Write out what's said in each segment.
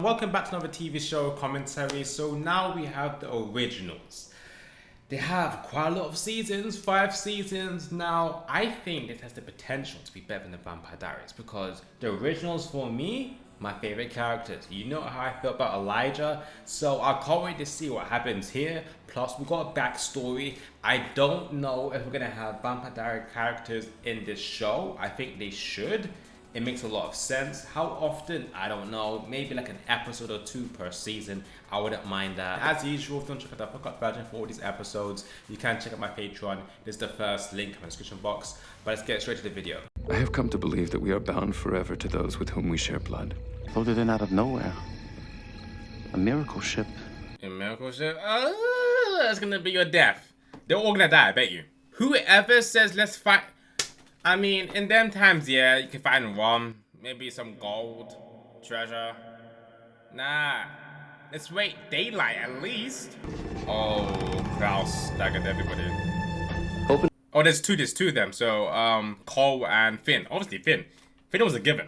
Welcome back to another TV show commentary. So now we have the originals. They have quite a lot of seasons, 5 seasons. Now I think it has the potential to be better than the Vampire Diaries because the originals, for me, my favorite characters. You know how I feel about Elijah, so I can't wait to see what happens here. Plus we got a backstory. I don't know if we're gonna have Vampire Diaries characters in this show. I think they should. It makes a lot of sense. How often? I don't know. Maybe like an episode or 2 per season. I wouldn't mind that. As usual, don't check out the Uncut version for all these episodes. You can check out my Patreon. There's the first link in the description box. But let's get straight to the video. I have come to believe that we are bound forever to those with whom we share blood. Floated in out of nowhere. A miracle ship. A miracle ship? Oh, that's gonna be your death. They're all gonna die, I bet you. Whoever says let's fight... I mean, in them times, yeah, you can find rum, maybe some gold, treasure. Nah, let's wait daylight at least. Oh, Klaus staggered everybody. Open. Oh, there's two of them. So, Cole and Finn. Obviously, Finn. Finn was a given.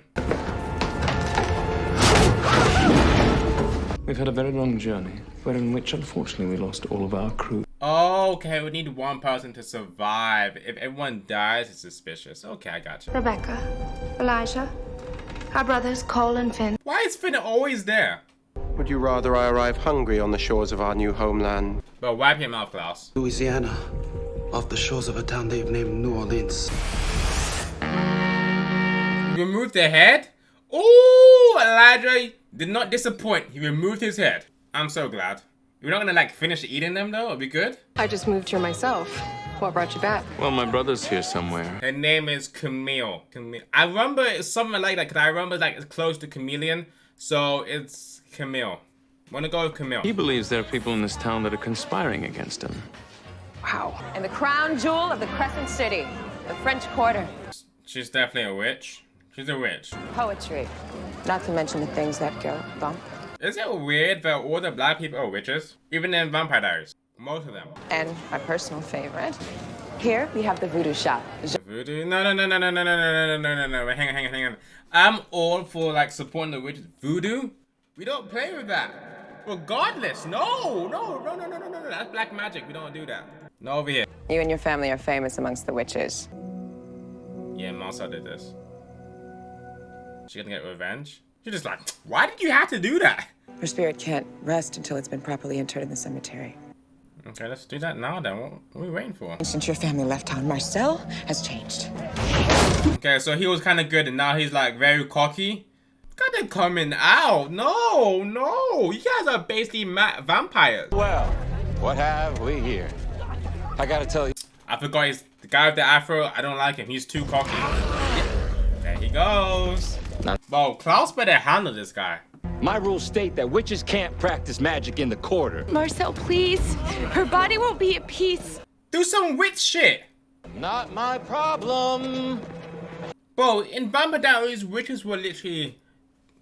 We've had a very long journey, wherein which unfortunately we lost all of our crew. Okay, we need one person to survive. If everyone dies, it's suspicious. Okay, I got you. Rebecca, Elijah, our brothers Cole and Finn. Why is Finn always there? Would you rather I arrive hungry on the shores of our new homeland? Well, wipe him out, Klaus. Louisiana, off the shores of a town they've named New Orleans. Remove the head? Ooh, Elijah did not disappoint. He removed his head. I'm so glad. You're not gonna like finish eating them though? It'll be good. I just moved here myself. What brought you back? Well, my brother's here somewhere. Her name is Camille. I remember it's something like that because I remember like it's close to chameleon. So it's Camille. Wanna go with Camille. He believes there are people in this town that are conspiring against him. Wow. And the crown jewel of the Crescent City, the French Quarter. She's definitely a witch. She's a witch. Poetry. Not to mention the things that go bump. Is it weird that all the black people are witches? Even in Vampire Diaries. Most of them. And my personal favorite. Here we have the voodoo shop. Voodoo? No. Hang on. I'm all for like supporting the witches. Voodoo? We don't play with that. Regardless. No. That's black magic. We don't do that. No, over here. You and your family are famous amongst the witches. Yeah, Marcel did this. She gonna get revenge? She's just like, why did you have to do that? Her spirit can't rest until it's been properly interred in the cemetery. Okay, let's do that now then. What are we waiting for? Since your family left town, Marcel has changed. Okay, so he was kind of good and now he's like very cocky. Look at them coming out. No. You guys are basically vampires. Well, what have we here? I gotta tell you. I forgot he's the guy with the afro. I don't like him. He's too cocky. Yeah. There he goes. Whoa, Klaus better handle this guy. My rules state that witches can't practice magic in the quarter. Marcel, please. Her body won't be at peace. Do some witch shit. Not my problem. Bro, in Vampire Diaries, witches were literally...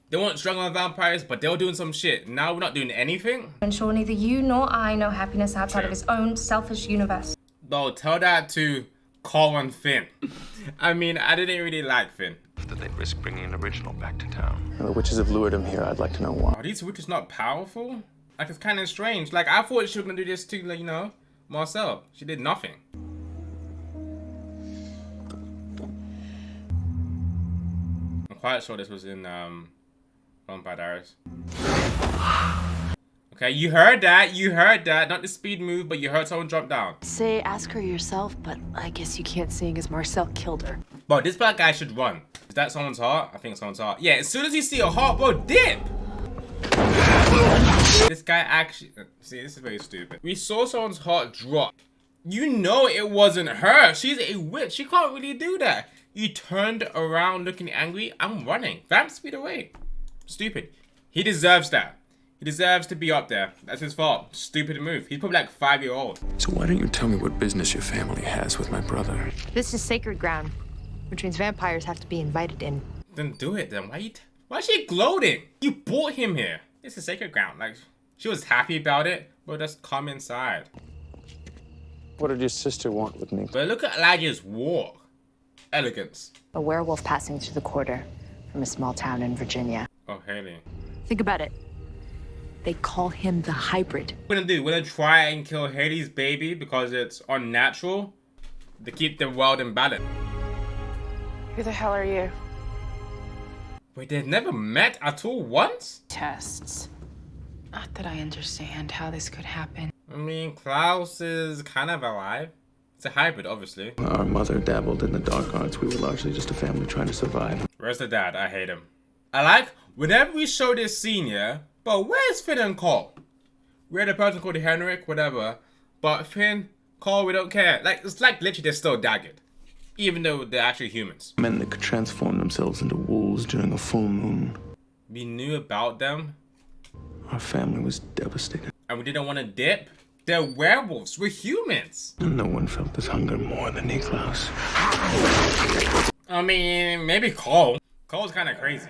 They weren't strong on vampires, but they were doing some shit. Now we're not doing anything. Ensure neither you nor I know happiness outside of his own selfish universe. Bro, tell that to Cole and Finn. I mean, I didn't really like Finn. That they'd risk bringing an original back to town. The witches have lured him here. I'd like to know why. Are these witches not powerful? Like, it's kind of strange. Like, I thought she was gonna do this to, like, you know, Marcel. She did nothing. I'm quite sure this was in, Vampire Diaries. Okay, you heard that. Not the speed move, but you heard someone jump down. Say, ask her yourself, but I guess you can't seeing as Marcel killed her. Bro, this black guy should run. Is that someone's heart? I think it's someone's heart. Yeah, as soon as you see a heart, bro, dip! This guy actually... See, this is very stupid. We saw someone's heart drop. You know it wasn't her. She's a witch. She can't really do that. You turned around looking angry. I'm running. Vamp speed away. Stupid. He deserves that. He deserves to be up there. That's his fault. Stupid move. He's probably like 5-year-old. So why don't you tell me what business your family has with my brother? This is sacred ground, which means vampires have to be invited in. Then do it then. Why is she gloating? You brought him here. It's a sacred ground. Like, she was happy about it. Bro, just come inside. What did your sister want with me? But look at Elijah's walk. Elegance. A werewolf passing through the quarter from a small town in Virginia. Oh, Haley. Think about it. They call him the hybrid. What we're gonna do, we're gonna try and kill Haley's baby because it's unnatural to keep the world in balance. Who the hell are you? Wait, they've never met at all once? Tests. Not that I understand how this could happen. I mean, Klaus is kind of alive. It's a hybrid, obviously. Our mother dabbled in the dark arts. We were largely just a family trying to survive. Where's the dad? I hate him. I like, whenever we show this scene, yeah, but where's Finn and Cole? We had a person called Henrik, whatever, but Finn, Cole, we don't care. Like, it's like literally they're still dagged, even though they're actually humans. Men that could transform themselves into wolves during a full moon. We knew about them, Our family was devastated. and we didn't want to dip. They're werewolves, we're humans. And no one felt this hunger more than Niklaus. I mean, maybe Cole. Cole's kind of crazy.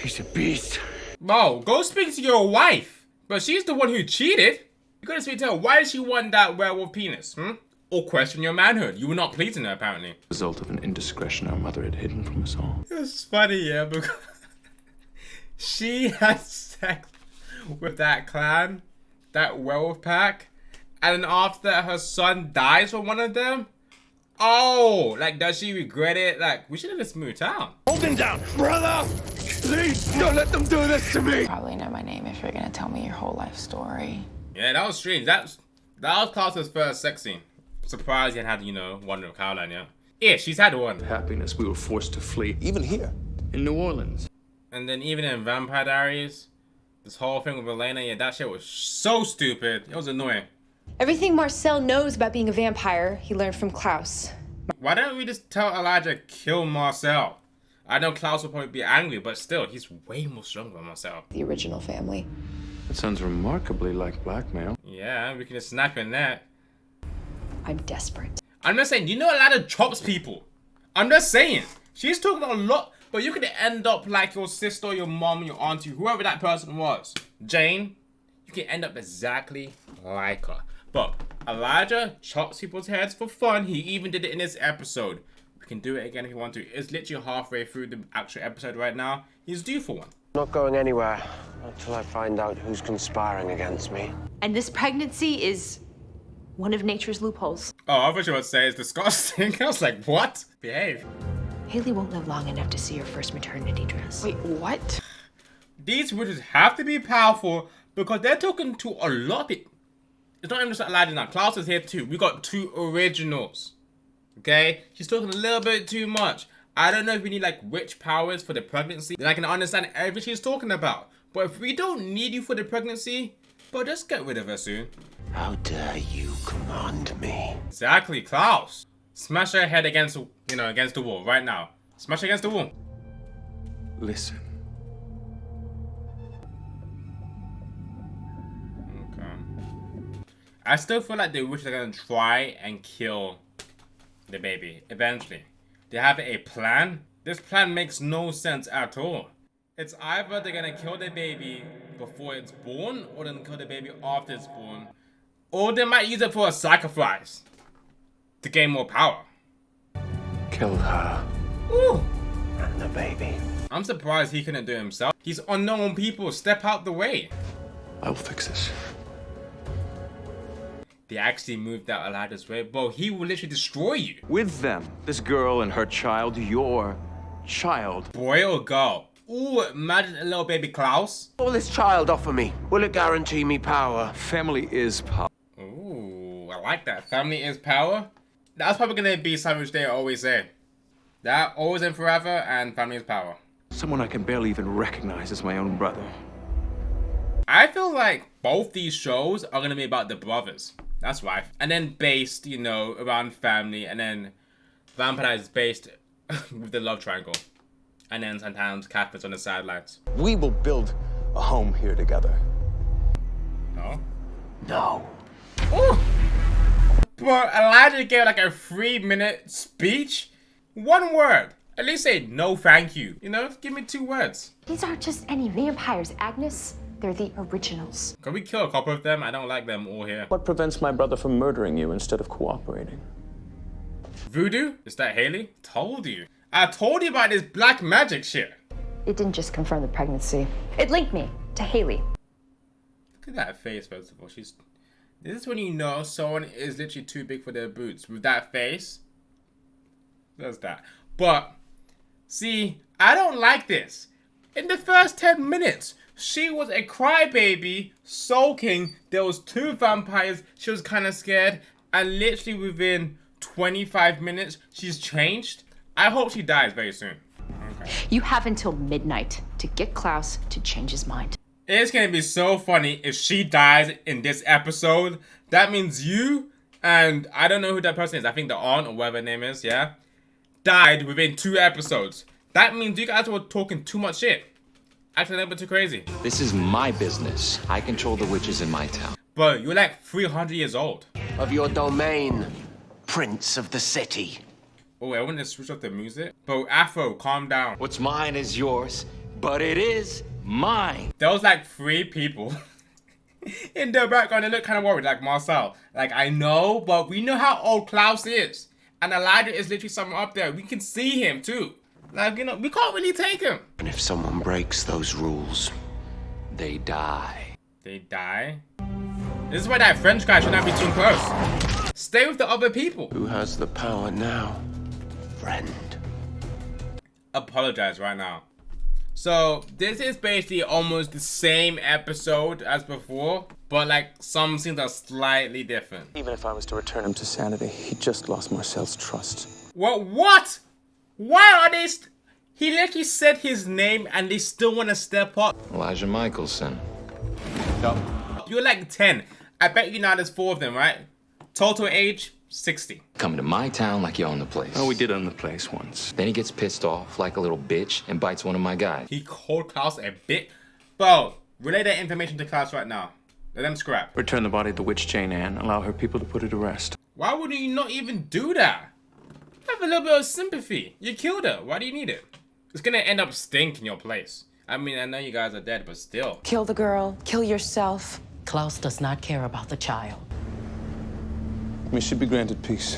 He's a beast. Bro, go speak to your wife. But she's the one who cheated. You gotta speak to her. Why did she want that werewolf penis? Or question your manhood. You were not pleasing her, apparently. Result of an indiscretion our mother had hidden from us all. It's funny, yeah, because she had sex with that clan, that werewolf pack, and then after that, her son dies from one of them. Oh, like, does she regret it? Like, we should have just moved out. Hold him down, brother! Please, don't let them do this to me! Probably know my name if you're gonna tell me your whole life story. Yeah, that was strange. That was Klaus's first sex scene. Surprised he had, you know, one with Caroline, yeah. Yeah, she's had one. Happiness, we were forced to flee. Even here. In New Orleans. And then even in Vampire Diaries, this whole thing with Elena, yeah, that shit was so stupid. It was annoying. Everything Marcel knows about being a vampire, he learned from Klaus. Why don't we just tell Elijah kill Marcel? I know Klaus will probably be angry, but still, he's way more stronger than Marcel. The original family. That sounds remarkably like blackmail. Yeah, we can just snap your neck. I'm desperate. I'm just saying, you know Elijah chops people. I'm just saying. She's talking a lot, but you could end up like your sister, your mom, your auntie, whoever that person was. Jane, you can end up exactly like her. But Elijah chops people's heads for fun. He even did it in this episode. We can do it again if you want to. It's literally halfway through the actual episode right now. He's due for one. Not going anywhere until I find out who's conspiring against me. And this pregnancy is one of nature's loopholes. Oh, I thought you would say it's disgusting. I was like, what? Behave. Haley won't live long enough to see her first maternity dress. Wait, what? These witches have to be powerful because they're talking to a lot of people. It's not even just Elijah now. Klaus is here too. We got two originals. Okay? She's talking a little bit too much. I don't know if we need like witch powers for the pregnancy. Then I can understand everything she's talking about. But if we don't need you for the pregnancy, but just get rid of her soon. How dare you command me? Exactly, Klaus. Smash her head against, you know, against the wall right now. Smash her against the wall. Listen. I still feel like the witches are gonna try and kill the baby eventually. They have a plan. This plan makes no sense at all. It's either they're gonna kill the baby before it's born, or they're gonna kill the baby after it's born, or they might use it for a sacrifice to gain more power. Kill her. Ooh. And the baby. I'm surprised he couldn't do it himself. He's unknown people. Step out the way. I will fix this. They actually moved out Elijah's way. Bro, he will literally destroy you. With them, this girl and her child, your child. Boy or girl? Ooh, imagine a little baby Klaus. What will this child offer me? Will it guarantee me power? Family is power. Ooh, I like that. Family is power. That's probably gonna be something which they always say. That always and forever, and family is power. Someone I can barely even recognize as my own brother. I feel like both these shows are gonna be about the brothers. That's right. And then based, you know, around family, and then Vampire is based with the love triangle. And then sometimes Catherine's on the sidelines. We will build a home here together. No? No. Ooh! But Elijah gave like a 3-minute speech. One word. At least say no thank you. You know, give me 2 words. These aren't just any vampires, Agnes. They're the originals. Can we kill a couple of them? I don't like them all here. What prevents my brother from murdering you instead of cooperating? Voodoo? Is that Haley? Told you. I told you about this black magic shit. It didn't just confirm the pregnancy. It linked me to Haley. Look at that face, first of all. This is when you know someone is literally too big for their boots. With that face. There's that. But, see, I don't like this. In the first 10 minutes, she was a crybaby, sulking. There was 2 vampires. She was kind of scared. And literally within 25 minutes, she's changed. I hope she dies very soon. Okay. You have until midnight to get Klaus to change his mind. It's gonna be so funny if she dies in this episode. That means you and I don't know who that person is. I think the aunt or whatever her name is, yeah, died within 2 episodes. That means you guys were talking too much shit. Acting a little bit too crazy. This is my business. I control the witches in my town. But you're like 300 years old. Of your domain, Prince of the City. Oh, I want to switch up the music. Bro, Afro, calm down. What's mine is yours, but it is mine. There was like 3 people in the background. They look kind of worried, like Marcel. Like, I know, but we know how old Klaus is. And Elijah is literally somewhere up there. We can see him too. Like, you know, we can't really take him. And if someone breaks those rules, They die. They die? This is why that French guy should not be too close. Stay with the other people. who has the power now, friend? Apologize right now. So this is basically almost the same episode as before, but like some scenes are slightly different. Even if I was to return him to sanity, he just lost Marcel's trust. What? Why are they? He literally said his name and they still want to step up. Elijah Michelson. You're like 10. I bet you now there's 4 of them, right? Total age 60. Come to my town like you own the place. Oh, we did own the place once. Then he gets pissed off like a little bitch and bites one of my guys. He called Klaus a bit. Bro, relay that information to Klaus right now. Let them scrap. Return the body to Witch Jane Ann. Allow her people to put it to rest. Why would you not even do that? Have a little bit of sympathy. You killed her. Why do you need it? It's gonna end up stinking your place. I mean, I know you guys are dead, but still. Kill the girl, kill yourself. Klaus does not care about the child. We should be granted peace.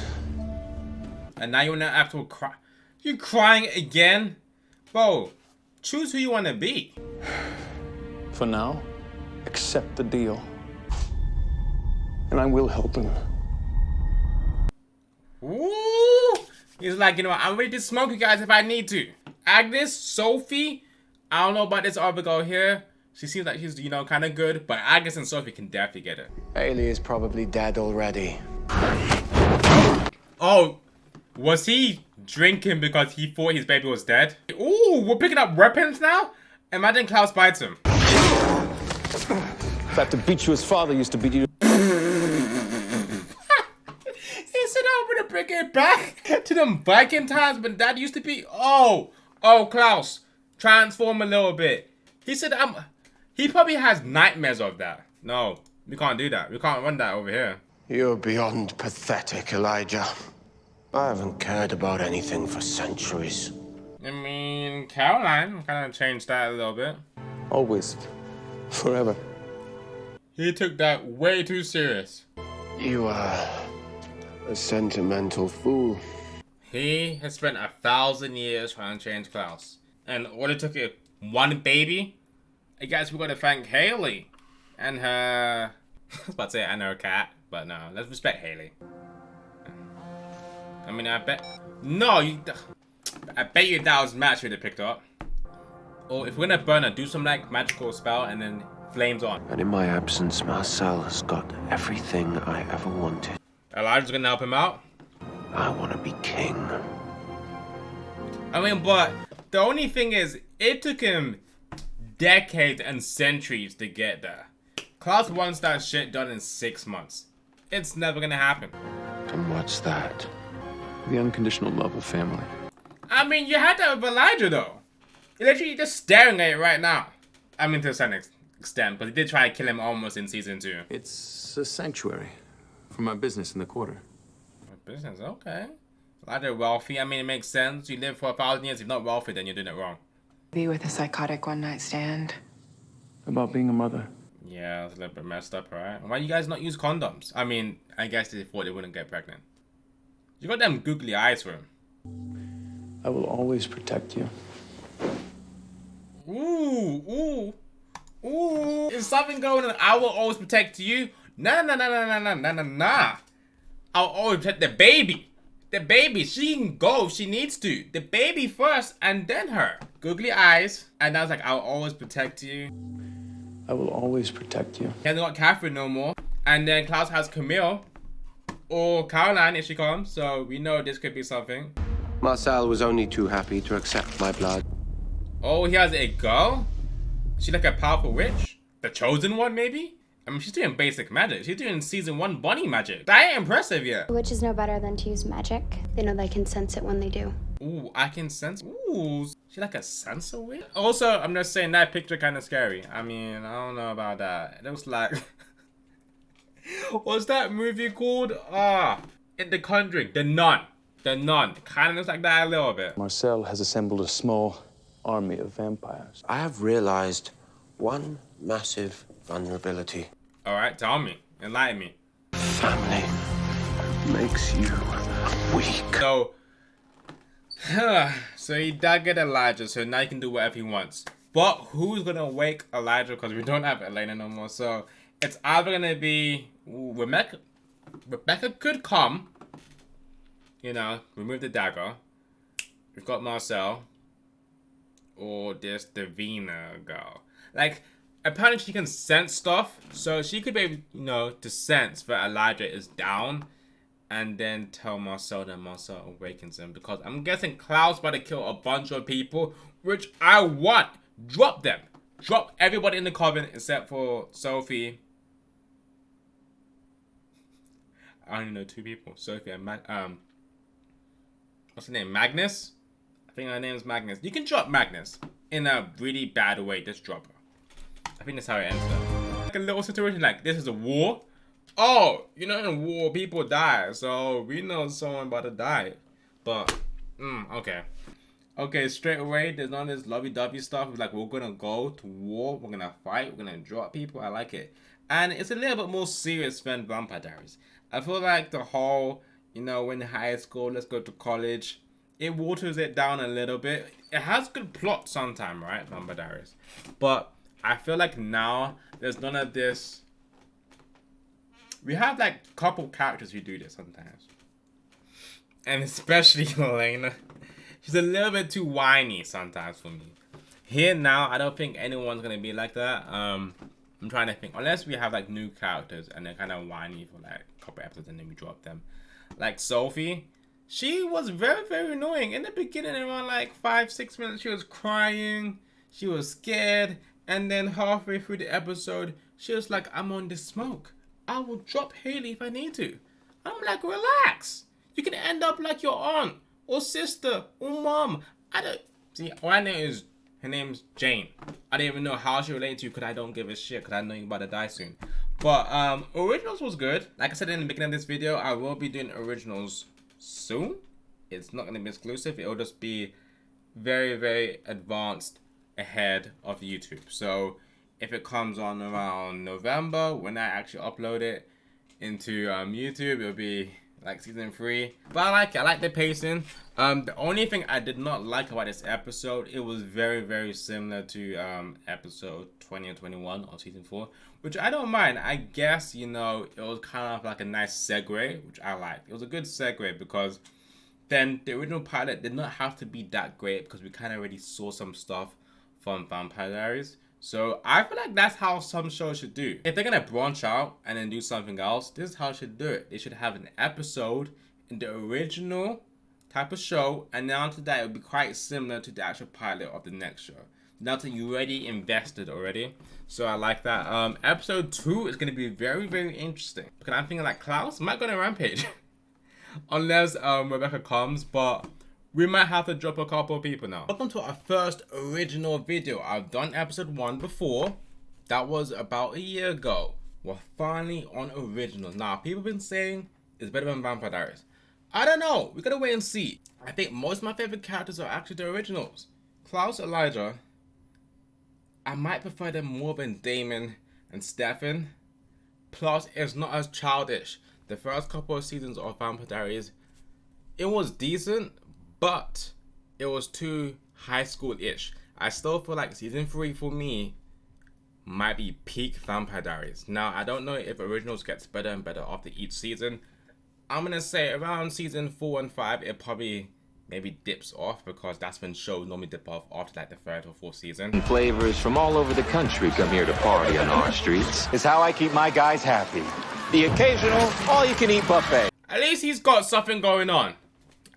And now you wanna have to cry. You crying again? Bro, choose who you wanna be. For now, accept the deal. And I will help him. Ooh! He's like, you know what, I'm ready to smoke you guys if I need to. Agnes, Sophie, I don't know about this other girl here. She seems like she's, you know, kind of good, but Agnes and Sophie can definitely get it. Haley is probably dead already. Oh, was he drinking because he thought his baby was dead? Ooh, we're picking up weapons now? Imagine Klaus bites him. In fact, to beat you, his father used to beat you. He said, I'm gonna bring it back to them Viking times when Dad used to be. Oh, Klaus, transform a little bit. He said, he probably has nightmares of that. No, we can't do that. We can't run that over here. You're beyond pathetic, Elijah. I haven't cared about anything for centuries. I mean, Caroline kind of changed that a little bit. Always. Forever. He took that way too serious. You are a sentimental fool. He has spent 1,000 years trying to change Klaus. And all it took is one baby? I guess we gotta thank Haley. And her... I was about to say, and her cat. But no, let's respect Haley. I mean, I bet... No, I bet you that was Matt who would have picked up. Or if we're gonna burn her, do some like magical spell and then flames on. And in my absence, Marcel has got everything I ever wanted. Elijah's gonna help him out? I want to be king. I mean, but the only thing is, it took him decades and centuries to get there. Klaus wants that shit done in 6 months. It's never gonna happen. And what's that? The unconditional love of family. I mean, you had that with Elijah, though. You're literally just staring at it right now. I mean, to a certain extent, but he did try to kill him almost in season 2. It's a sanctuary for my business in the quarter. Business, okay. Elijah wealthy, I mean, it makes sense. You live for 1,000 years, if not wealthy, then you're doing it wrong. Be with a psychotic one-night stand. About being a mother. Yeah, it's a little bit messed up, right? Why you guys not use condoms? I mean, I guess they thought they wouldn't get pregnant. You got them googly eyes for him. I will always protect you. Ooh. Is something going on? I will always protect you. Nah. I'll always protect the baby. The baby, she can go if she needs to. The baby first and then her. Googly eyes. And I was like, I'll always protect you. I will always protect you. He hasn't got Catherine no more. And then Klaus has Camille. Or Caroline if she comes. So we know this could be something. Marcel was only too happy to accept my blood. Oh, he has a girl? Is she like a powerful witch? The chosen one, maybe? I mean, she's doing basic magic. She's doing season 1 bunny magic. That ain't impressive yet. Witches know better than to use magic. They know they can sense it when they do. Ooh, I can sense. Ooh, she like a sensor witch? Also, I'm just saying that picture kind of scary. I mean, I don't know about that. It looks like... What's that movie called? In The Conjuring. The Nun. The Nun. Kind of looks like that a little bit. Marcel has assembled a small army of vampires. I have realized one massive vulnerability. Alright, tell me. Enlighten me. Family makes you weak. So he did get Elijah, so now he can do whatever he wants. But who's gonna wake Elijah? Because we don't have Elena no more. So it's either gonna be Rebecca. Rebecca could come. You know, remove the dagger. We've got Marcel. Or this Davina girl. Like, apparently she can sense stuff. So she could be able, you know, to sense that Elijah is down. And then tell Marcel that Marcel awakens him. Because I'm guessing Klaus about to kill a bunch of people. Which I want. Drop them. Drop everybody in the coven except for Sophie. I only know 2 people. Sophie and what's her name? Magnus? I think her name's Magnus. You can drop Magnus in a really bad way. Just drop her. I think that's how it ends up. Like a little situation like this is a war. Oh, you know, in war people die. So we know someone about to die. But, okay. Okay, straight away, there's none of this lovey-dovey stuff. It's like, we're gonna go to war. We're gonna fight. We're gonna drop people. I like it. And it's a little bit more serious than Vampire Diaries. I feel like the whole, you know, in high school, let's go to college. It waters it down a little bit. It has good plot sometimes, right? Vampire Diaries. But I feel like now there's none of this. We have like a couple characters who do this sometimes. And especially Elena. She's a little bit too whiny sometimes for me. Here now, I don't think anyone's going to be like that. I'm trying to think. Unless we have like new characters and they're kind of whiny for like a couple episodes and then we drop them. Like Sophie. She was very, very annoying. In the beginning, around like 5-6 minutes, she was crying. She was scared. And then halfway through the episode, she was like, I'm on the smoke. I will drop Haley if I need to. I'm like, relax. You can end up like your aunt or sister or mom. I don't... See, all I know is her name's Jane. I don't even know how she relates to you because I don't give a shit because I know you're about to die soon. But Originals was good. Like I said in the beginning of this video, I will be doing Originals soon. It's not going to be exclusive. It'll just be very, very advanced ahead of YouTube. So if it comes on around November, when I actually upload it into YouTube, it'll be like season 3. But I like it. I like the pacing. The only thing I did not like about this episode, it was very, very similar to episode 20 and 21 of season 4, which I don't mind. I guess, you know, it was kind of like a nice segue, which I liked. It was a good segue because then the original pilot did not have to be that great because we kind of already saw some stuff from Vampire Diaries. So I feel like that's how some shows should do. If they're gonna branch out and then do something else, this is how they should do it. They should have an episode in the original type of show, and then after that it would be quite similar to the actual pilot of the next show. Now that you already invested already. So I like that. Episode 2 is gonna be very, very interesting. Because I'm thinking like Klaus might go on a rampage. Unless Rebecca comes, but we might have to drop a couple of people now. Welcome to our first original video. I've done episode 1 before. That was about a year ago. We're finally on originals. Now, people have been saying it's better than Vampire Diaries. I don't know. We gotta wait and see. I think most of my favorite characters are actually the originals. Klaus, Elijah. I might prefer them more than Damon and Stefan. Plus, it's not as childish. The first couple of seasons of Vampire Diaries, it was decent, but it was too high school-ish. I still feel like season 3 for me might be peak Vampire Diaries. Now, I don't know if Originals gets better and better after each season. I'm gonna say around season 4 and 5, it probably maybe dips off, because that's when shows normally dip off after like the 3rd or 4th season. Flavors from all over the country come here to party on our streets. It's how I keep my guys happy. The occasional all-you-can-eat buffet. At least he's got something going on.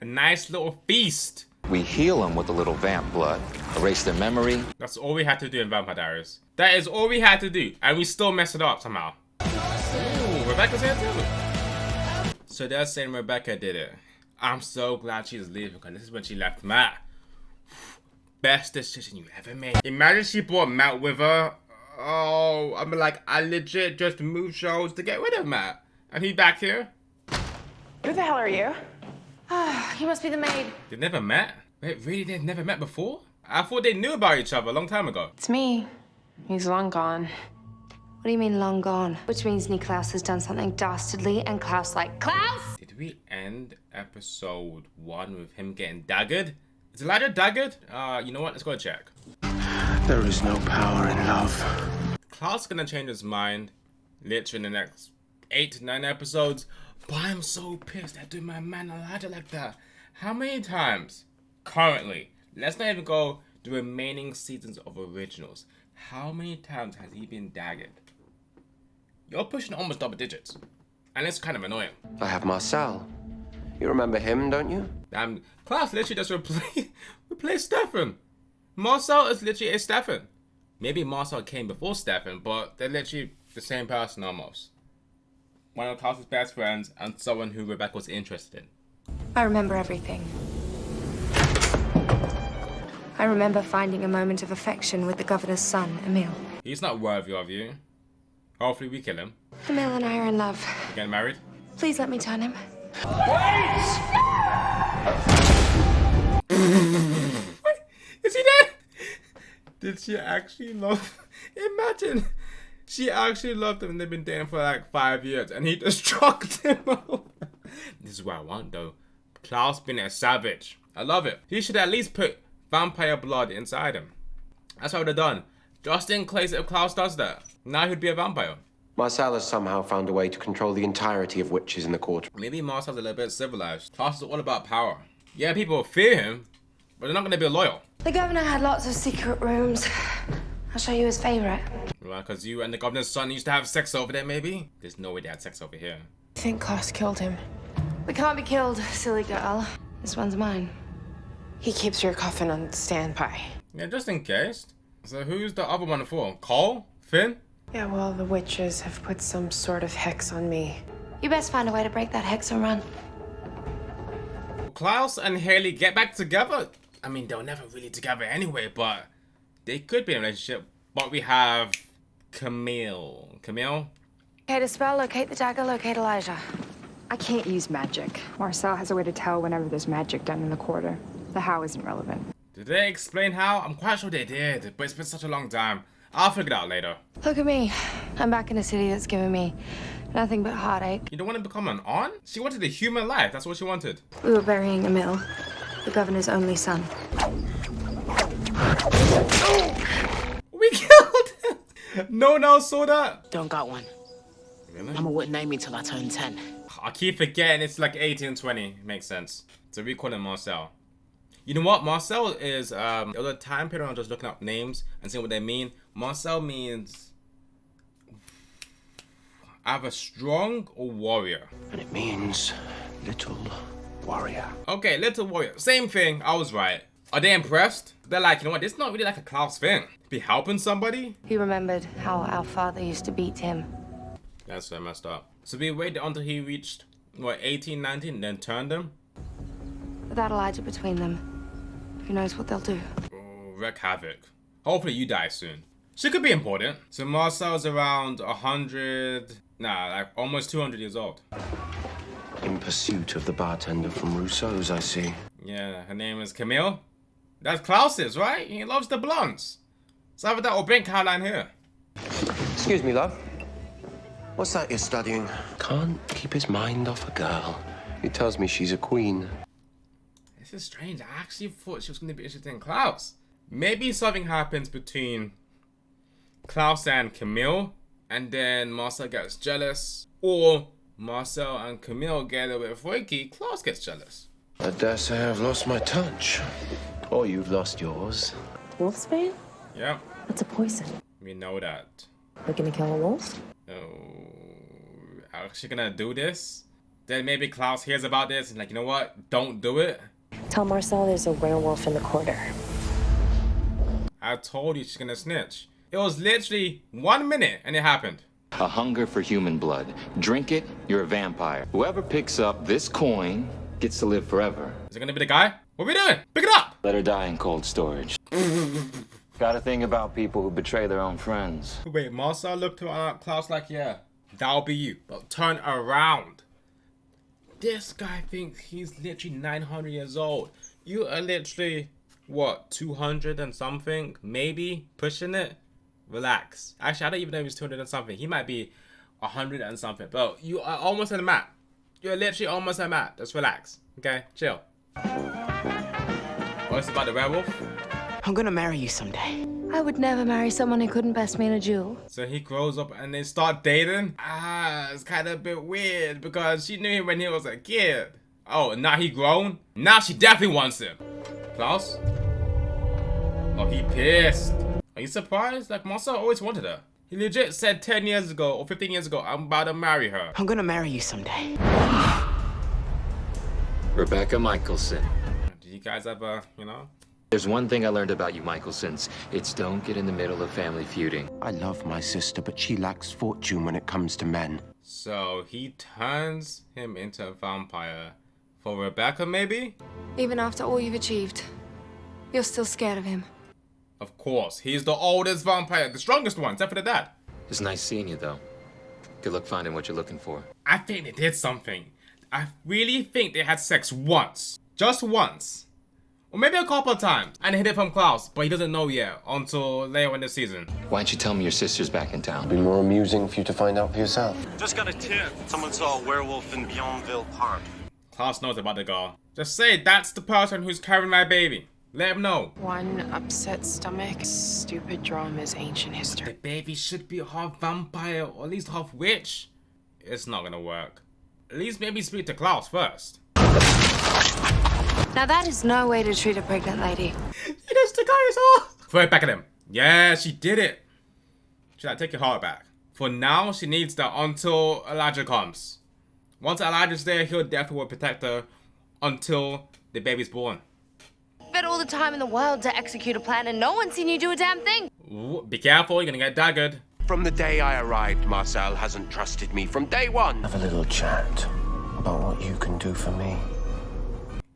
A nice little feast. We heal them with a little vamp blood, erase their memory. That's all we had to do in Vampire Diaries. That is all we had to do, and we still messed it up somehow. Ooh, Rebecca's here too. So they're saying Rebecca did it. I'm so glad she's leaving, because this is when she left Matt. Best decision you ever made. Imagine she brought Matt with her. Oh, I mean, like, I legit just moved shows to get rid of Matt. And he's back here. Who the hell are you? You must be the maid. They never met? Wait, really? They've never met before? I thought they knew about each other a long time ago. It's me. He's long gone. What do you mean long gone? Which means Niklaus has done something dastardly and Klaus like, Klaus! Did we end episode 1 with him getting daggered? Is Elijah daggered? You know what? Let's go check. There is no power in love. Klaus is gonna change his mind literally in the next 8 to 9 episodes. But I'm so pissed at doing my man Elijah like that. How many times? Currently. Let's not even go the remaining seasons of Originals. How many times has he been daggered? You're pushing almost double digits. And it's kind of annoying. I have Marcel. You remember him, don't you? Klaus literally just replace Stefan. Marcel is literally a Stefan. Maybe Marcel came before Stefan, but they're literally the same person almost. One of Klaus's best friends and someone who Rebecca was interested in. I remember everything. I remember finding a moment of affection with the governor's son, Emil. He's not worthy of you. Hopefully we kill him. Emil and I are in love. Getting married? Please let me turn him. Wait! Is he dead? Did she actually love... Imagine. She actually loved him and they've been dating for like 5 years and he just chucked him out. This is what I want though. Klaus being a savage. I love it. He should at least put vampire blood inside him. That's what I would have done. Just in case if Klaus does that. Now he'd be a vampire. Marcel has somehow found a way to control the entirety of witches in the court. Maybe Marcel's a little bit civilized. Klaus is all about power. Yeah, people fear him, but they're not going to be loyal. The governor had lots of secret rooms. I'll show you his favorite. Well, because you and the governor's son used to have sex over there, maybe? There's no way they had sex over here. I think Klaus killed him. We can't be killed, silly girl. This one's mine. He keeps your coffin on standby. Yeah, just in case. So who's the other one for? Cole? Finn? Yeah, well, the witches have put some sort of hex on me. You best find a way to break that hex and run. Klaus and Haley get back together? I mean, they were never really together anyway, but they could be in a relationship. But we have Camille. Camille? Locate a spell, locate the dagger, locate Elijah. I can't use magic. Marcel has a way to tell whenever there's magic done in the quarter. The how isn't relevant. Did they explain how? I'm quite sure they did, but it's been such a long time. I'll figure it out later. Look at me. I'm back in a city that's given me nothing but heartache. You don't want to become an aunt? She wanted a human life. That's what she wanted. We were burying Emil, the governor's only son. We killed him! No one else saw that? Don't got one. Really? Mama wouldn't name me till I turned 10. I keep forgetting it's like 18 and 20. Makes sense. So we call him Marcel. You know what? Marcel is, there was a time period I'm just looking up names and seeing what they mean. Marcel means either strong or warrior. And it means little warrior. Okay, little warrior. Same thing. I was right. Are they impressed? They're like, you know what? This is not really like a Klaus thing. Be helping somebody? He remembered how our father used to beat him. That's so messed up. So we waited until he reached, what, 18, 19, and then turned him? Without Elijah between them, who knows what they'll do? Oh, wreak havoc. Hopefully you die soon. She could be important. So Marcel's around 100, like almost 200 years old. In pursuit of the bartender from Rousseau's, I see. Yeah, her name is Camille. That's Klaus's, right? He loves the blondes. So either that or bring Caroline here. Excuse me, love. What's that you're studying? Can't keep his mind off a girl. He tells me she's a queen. This is strange. I actually thought she was going to be interested in Klaus. maybe something happens between Klaus and Camille, and then Marcel gets jealous, or Marcel and Camille get a bit freaky, Klaus gets jealous. I dare say I've lost my touch. Or you've lost yours. Wolfsbane? Yeah. That's a poison. We know that. We're gonna kill a wolf? Oh, actually gonna do this? Then maybe Klaus hears about this and like, you know what? Don't do it. Tell Marcel there's a werewolf in the quarter. I told you she's gonna snitch. It was literally 1 minute and it happened. A hunger for human blood. Drink it, you're a vampire. Whoever picks up this coin gets to live forever. Is it gonna be the guy? What are we doing? Pick it up! Let her die in cold storage. Gotta think about people who betray their own friends. Wait, Marcel looked at Klaus like, yeah, that'll be you. But turn around. This guy thinks he's literally 900 years old. You are literally, what, 200 and something? Maybe? Pushing it? Relax. Actually, I don't even know if he's 200 and something. He might be 100 and something. But you are almost at the map. You're literally almost at the map. Just relax. Okay? Chill. What's about the werewolf? I'm gonna marry you someday. I would never marry someone who couldn't best me in a duel. So he grows up and they start dating? It's kind of a bit weird because she knew him when he was a kid. Oh, and now he grown? Now she definitely wants him. Klaus? Oh, he pissed. Are you surprised? Like, Marcel always wanted her. He legit said 10 years ago or 15 years ago, I'm about to marry her. I'm gonna marry you someday. Rebecca Michelson. Did you guys ever, you know? There's one thing I learned about you, Michelsons. It's don't get in the middle of family feuding. I love my sister, but she lacks fortune when it comes to men. So he turns him into a vampire. For Rebecca, maybe? Even after all you've achieved, you're still scared of him. Of course. He's the oldest vampire, the strongest one, except for the dad. It's nice seeing you, though. Good luck finding what you're looking for. I think they did something. I really think they had sex once. Just once. Or maybe a couple of times. And hid it from Klaus, but he doesn't know yet until later in the season. Why don't you tell me your sister's back in town? It'd be more amusing for you to find out for yourself. Just got a tip. Someone saw a werewolf in Bionville Park. Klaus knows about the girl. Just say that's the person who's carrying my baby. Let him know. One upset stomach. Stupid drum is ancient history. The baby should be half vampire or at least half witch. It's not gonna work. At least maybe speak to Klaus first. Now that is no way to treat a pregnant lady. She just took out his heart. Throw it back at him. Yeah, she did it. She's like, take your heart back. For now, she needs that until Elijah comes. Once Elijah's there, he'll definitely protect her until the baby's born. Spent all the time in the world to execute a plan and no one's seen you do a damn thing. Ooh, be careful, you're gonna get daggered. From the day I arrived, Marcel hasn't trusted me. From day one. Have a little chat about what you can do for me.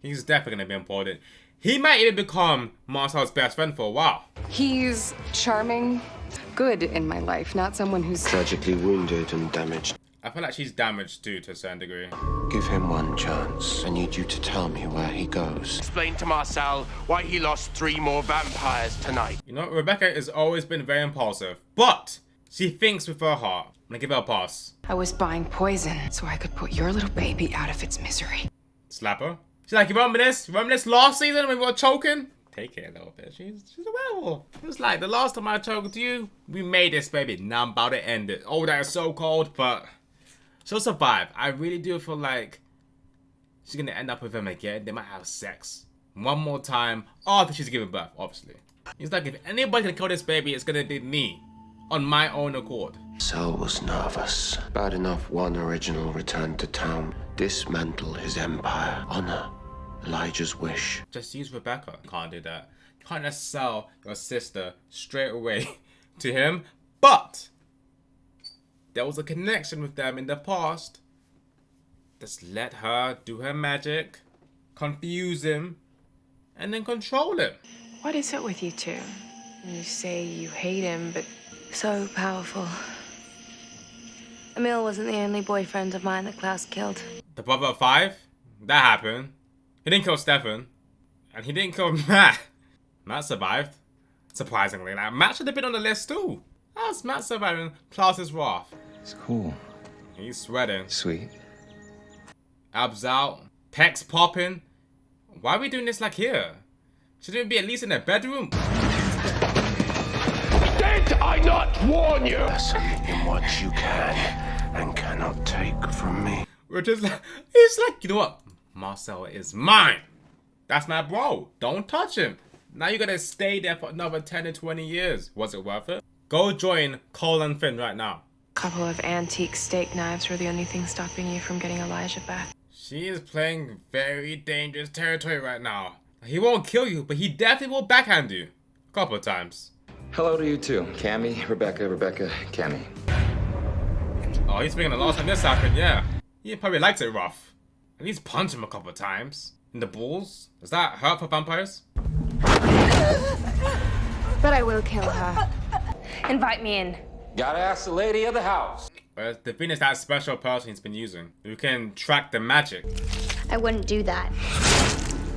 He's definitely gonna be important. He might even become Marcel's best friend for a while. He's charming, good in my life, not someone who's Tragically wounded and damaged. I feel like she's damaged too, to a certain degree. Give him one chance. I need you to tell me where he goes. Explain to Marcel why he lost 3 more vampires tonight. You know, Rebecca has always been very impulsive, but she thinks with her heart. I'm gonna give her a pass. I was buying poison so I could put your little baby out of its misery. Slap her. She's like, you remember this? Remember this last season when we were choking? Take it a little bit. She's a werewolf. It was like, the last time I choked you, we made this, baby. Now I'm about to end it. Oh, that is so cold, but she'll survive. I really do feel like she's gonna end up with him again. They might have sex one more time after she's giving birth, obviously. He's like, if anybody can kill this baby, it's gonna be me. On my own accord. Sel was nervous. Bad enough one original returned to town. Dismantle his empire. Honor Elijah's wish. Just use Rebecca. Can't do that. You can't just sell your sister straight away to him. But there was a connection with them in the past. Just let her do her magic, confuse him, and then control him. What is it with you two? You say you hate him, but so powerful. Emil wasn't the only boyfriend of mine that Klaus killed. The brother of 5? That happened. He didn't kill Stefan. And he didn't kill Matt. Matt survived. Surprisingly. Like, Matt should have been on the list too. How's Matt surviving Klaus's wrath? It's cool. He's sweating. Sweet. Abs out. Pecs popping. Why are we doing this like here? Shouldn't it be at least in their bedroom? Did I not warn you? Lesson in what you can and cannot take from me. Which is like, it's like, you know what? Marcel is mine. That's my bro. Don't touch him. Now you're gonna stay there for another 10 to 20 years. Was it worth it? Go join Cole and Finn right now. A couple of antique steak knives were the only thing stopping you from getting Elijah back. She is playing very dangerous territory right now. He won't kill you, but he definitely will backhand you. A couple of times. Hello to you too. Cammy, Rebecca, Cammy. Oh, he's speaking the last time this happened, yeah. He probably likes it rough. At least punch him a couple of times. In the balls? Does that hurt for vampires? But I will kill her. Invite me in. Gotta ask the lady of the house. Whereas Davina's that special person he's been using, who can track the magic. I wouldn't do that.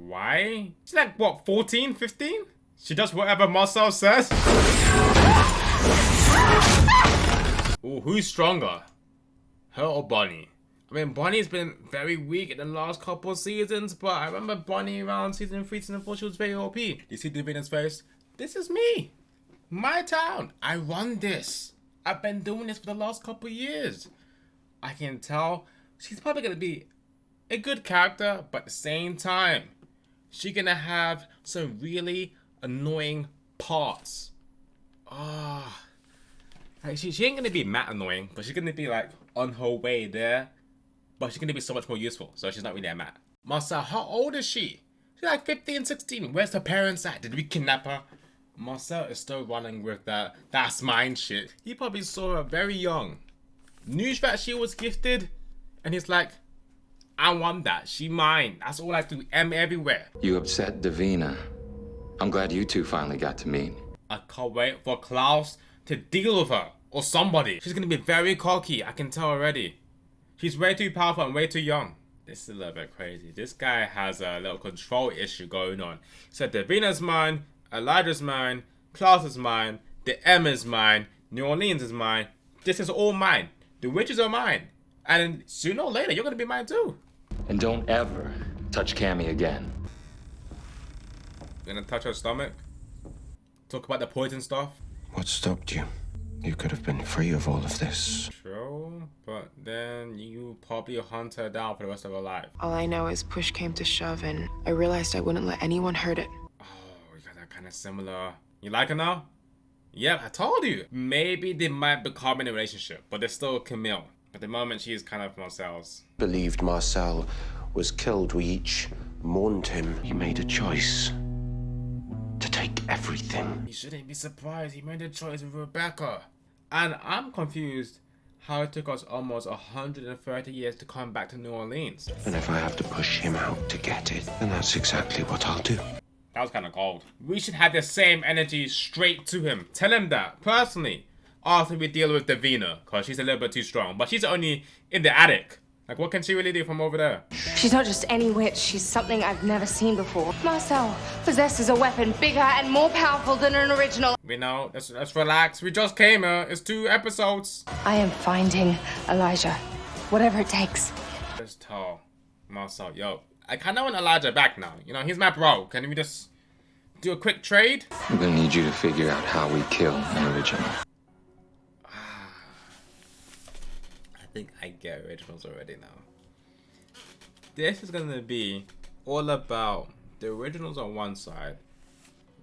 Why? She's like, what, 14, 15? She does whatever Marcel says? Ooh, who's stronger? Her or Bonnie? I mean, Bonnie's been very weak in the last couple of seasons, but I remember Bonnie around season 3, season 4, she was very OP. You see Davina's face? This is me. My town. I run this. I've been doing this for the last couple of years. I can tell she's probably going to be a good character, but at the same time, she's going to have some really annoying parts. Like she ain't going to be mad annoying, but she's going to be like on her way there. But she's going to be so much more useful, so she's not really that mad. Marcel, how old is she? She's like 15, 16. Where's her parents at? Did we kidnap her? Marcel is still running with that's mine shit. He probably saw her very young. Knew that she was gifted, and he's like, I want that. She mine. That's all I do. Everywhere. You upset Davina. I'm glad you two finally got to meet. I can't wait for Klaus to deal with her, or somebody. She's gonna be very cocky, I can tell already. She's way too powerful and way too young. This is a little bit crazy. This guy has a little control issue going on. So Davina's mine, Elijah's mine, Klaus is mine, the M is mine, New Orleans is mine. This is all mine. The witches are mine. And sooner or later, you're gonna be mine too. And don't ever touch Cammy again. Gonna touch her stomach? Talk about the poison stuff? What stopped you? You could have been free of all of this. True, but then you probably hunt her down for the rest of her life. All I know is push came to shove and I realized I wouldn't let anyone hurt it. Oh, we got that kind of similar. You like her now? Yep, I told you. Maybe they might become in a relationship, but they're still Camille. At the moment, she's kind of Marcel's. Believed Marcel was killed. We each mourned him. He made a choice to take everything. You shouldn't be surprised. He made a choice with Rebecca. And I'm confused how it took us almost 130 years to come back to New Orleans. And if I have to push him out to get it, then that's exactly what I'll do. That was kind of cold. We should have the same energy straight to him. Tell him that, personally. After we deal with Davina, because she's a little bit too strong. But she's only in the attic. Like, what can she really do from over there? She's not just any witch, she's something I've never seen before. Marcel possesses a weapon bigger and more powerful than an original. We know, let's relax. We just came here. It's 2 episodes. I am finding Elijah. Whatever it takes. Just tell Marcel, yo, I kind of want Elijah back now. You know, he's my bro. Can we just do a quick trade? I'm gonna need you to figure out how we kill an original. I think I get originals already now. This is gonna be all about the originals on one side.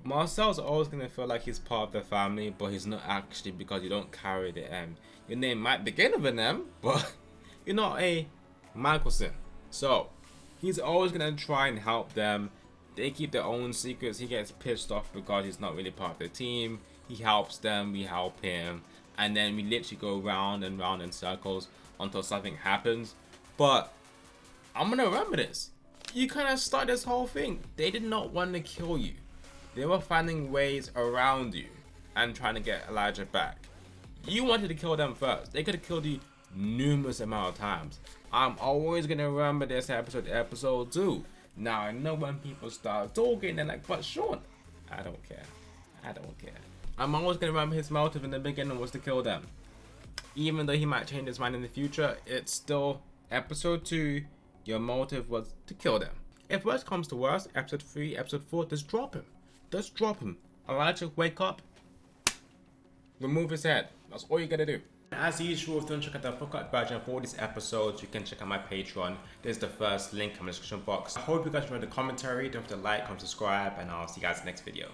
Marcel's always gonna feel like he's part of the family, but he's not actually because you don't carry the M. Your name might begin with an M, but you're not a Michelson. So he's always gonna try and help them. They keep their own secrets. He gets pissed off because he's not really part of the team. He helps them, we help him. And then we literally go round and round in circles until something happens. But I'm gonna remember this. You kind of start this whole thing. They did not want to kill you. They were finding ways around you and trying to get Elijah back. You wanted to kill them first. They could have killed you numerous amount of times. I'm always gonna remember this episode 2. Now I know when people start talking, they're like, but Sean, I don't care. I don't care. I'm always gonna remember his motive in the beginning was to kill them. Even though he might change his mind in the future, it's still episode 2, your motive was to kill them. If worst comes to worst, episode 3, episode 4, just drop him. Just drop him. Elijah, wake up. remove his head. That's all you gotta do. As usual, if you want to check out the full cut version of all these episodes, you can check out my Patreon. There's the first link in the description box. I hope you guys enjoyed the commentary. Don't forget to like, comment, subscribe, and I'll see you guys in the next video.